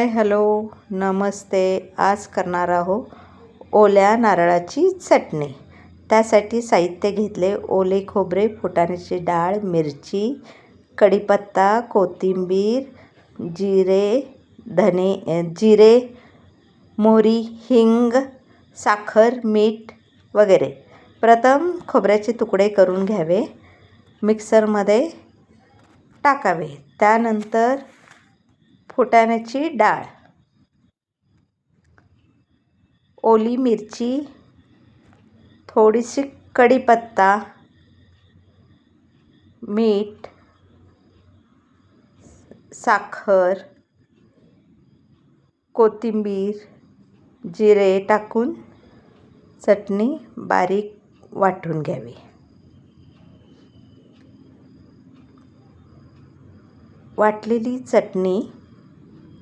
Hi hello नमस्ते. आज करणार आहोत ओल्या नारळाची चटणी. त्यासाठी साहित्य घेतले: ओले खोबरे, फुटाण्याची डाळ, मिरची, कढीपत्ता, कोथिंबीर, जिरे, मोहरी, हिंग, साखर, मीठ वगैरे. प्रथम खोबऱ्याचे तुकडे करून घ्यावे, मिक्सरमध्ये टाकावे. त्यानंतर फुटाण्याची डाळ, ओली मिरची, थोडीशी कढीपत्ता, मीठ, साखर, कोथिंबीर, जिरे टाकून चटणी बारीक वाटून घ्यावी. वाटलेली चटणी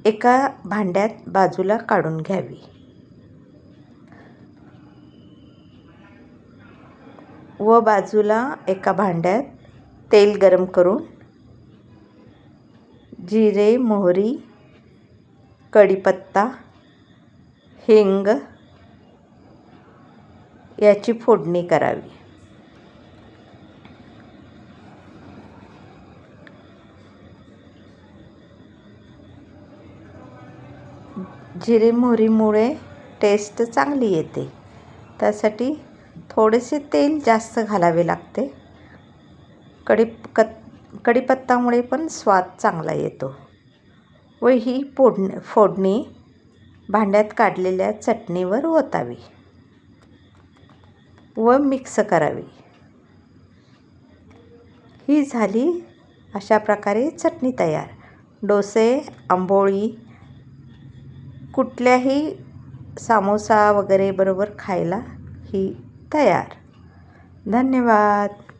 एका भांड्यात बाजूला काढून घ्यावी व बाजूला एका भांड्यात तेल गरम करून जिरे, मोहरी, कढीपत्ता, हिंग याची फोडणी करावी. जिरे मोहरीमुळे टेस्ट चांगली येते. त्यासाठी थोडेसे तेल जास्त घालावे लागते. कढीपत्तामुळे पण स्वाद चांगला येतो. व ही फोडणी भांड्यात काढलेल्या चटणीवर ओतावी व मिक्स करावी. ही झाली अशा प्रकारे चटणी तयार. डोसे, आंबोळी, कुठल्याही समोसा वगैरे बरोबर खायला ही तयार. धन्यवाद.